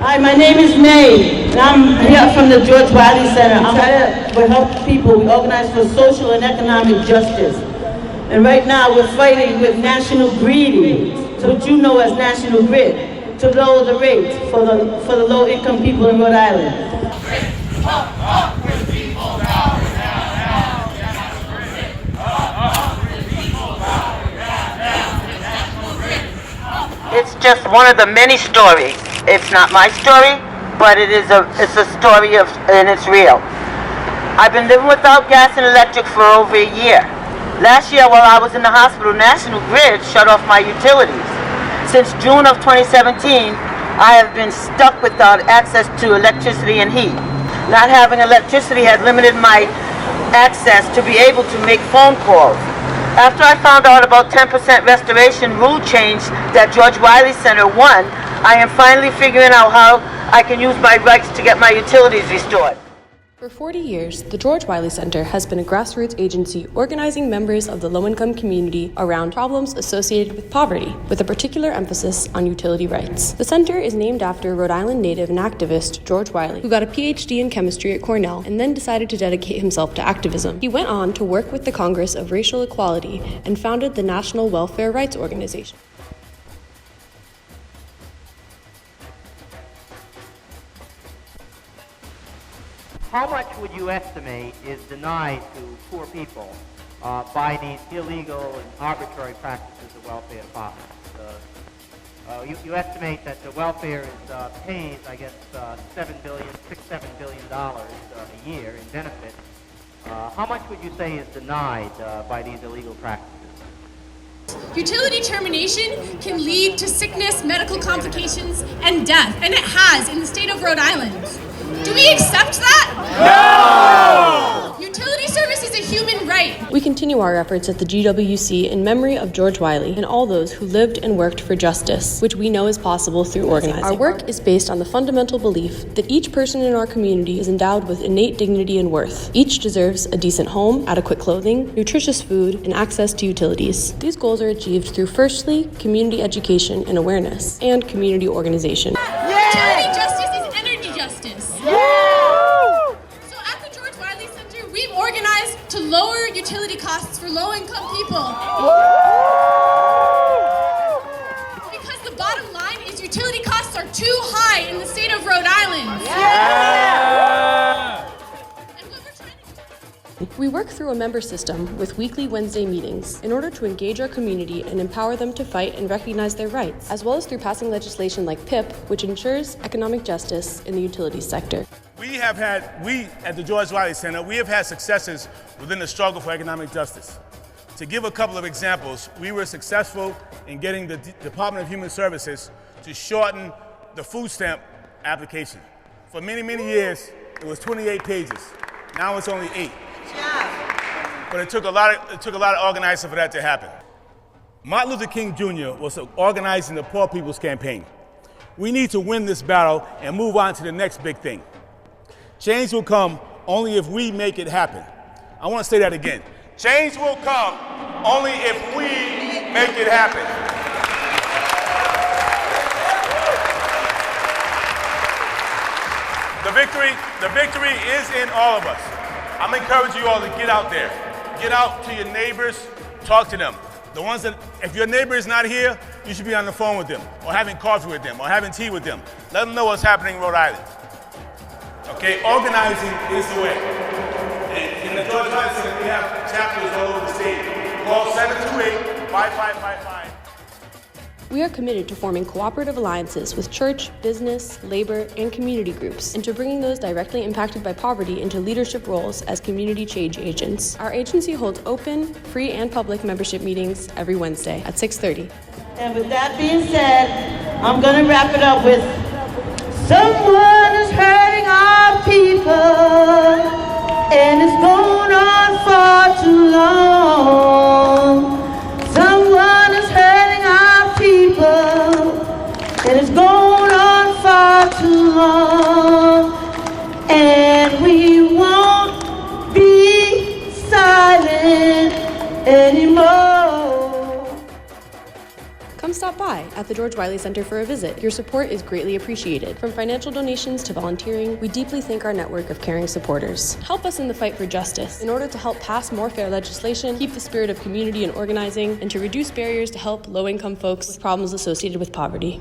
Hi, my name is May, and I'm here from the George Wiley Center. I'm trying to help people. We organize for social and economic justice. And right now we're fighting with National Greedy, so what you know as National Grid, to lower the rates for the low-income people in Rhode Island. It's just one of the many stories. It's not my story, but it's a story and it's real. I've been living without gas and electric for over a year. Last year, while I was in the hospital, National Grid shut off my utilities. Since June of 2017, I have been stuck without access to electricity and heat. Not having electricity had limited my access to be able to make phone calls. After I found out about 10% restoration rule change that George Wiley Center won, I am finally figuring out how I can use my rights to get my utilities restored. For 40 years, the George Wiley Center has been a grassroots agency organizing members of the low-income community around problems associated with poverty, with a particular emphasis on utility rights. The center is named after Rhode Island native and activist George Wiley, who got a PhD in chemistry at Cornell and then decided to dedicate himself to activism. He went on to work with the Congress of Racial Equality and founded the National Welfare Rights Organization. How much would you estimate is denied to poor people by these illegal and arbitrary practices of welfare departments? You estimate that the welfare pays, I guess, $7 billion a year in benefits. How much would you say is denied by these illegal practices? Utility termination can lead to sickness, medical complications, and death, and it has in the state of Rhode Island. Do we accept that? No! Utility service is a human right. We continue our efforts at the GWC in memory of George Wiley and all those who lived and worked for justice, which we know is possible through organizing. Our work is based on the fundamental belief that each person in our community is endowed with innate dignity and worth. Each deserves a decent home, adequate clothing, nutritious food, and access to utilities. These goals are achieved through, firstly, community education and awareness, and community organization. Utility justice is energy justice. So at the George Wiley Center, we've organized to lower utility costs for low-income people. Because the bottom line is utility costs are too high in the state of Rhode Island. We work through a member system with weekly Wednesday meetings in order to engage our community and empower them to fight and recognize their rights, as well as through passing legislation like PIP, which ensures economic justice in the utilities sector. We at the George Wiley Center, we have had successes within the struggle for economic justice. To give a couple of examples, we were successful in getting the Department of Human Services to shorten the food stamp application. For many, many years, it was 28 pages. Now it's only 8. But it took a lot of organizing for that to happen. Martin Luther King Jr. was organizing the Poor People's Campaign. We need to win this battle and move on to the next big thing. Change will come only if we make it happen. I want to say that again. Change will come only if we make it happen. The victory is in all of us. I'm encouraging you all to get out there. Get out to your neighbors, talk to them. The ones that, if your neighbor is not here, you should be on the phone with them, or having coffee with them, or having tea with them. Let them know what's happening in Rhode Island. Okay, organizing is the way. And in the George Wiley Center, we have chapters all over the state. Call 728-5555. We are committed to forming cooperative alliances with church, business, labor, and community groups, and to bringing those directly impacted by poverty into leadership roles as community change agents. Our agency holds open, free, and public membership meetings every Wednesday at 6:30. And with that being said, I'm going to wrap it up with someone is hurting our people, and it's going on far too long. Someone is hurting our people, and it's going on far too long, and we won't be silent anymore. Come stop by at at the George Wiley Center for a visit. Your support is greatly appreciated. From financial donations to volunteering, we deeply thank our network of caring supporters. Help us in the fight for justice in order to help pass more fair legislation, keep the spirit of community and organizing, and to reduce barriers to help low-income folks with problems associated with poverty.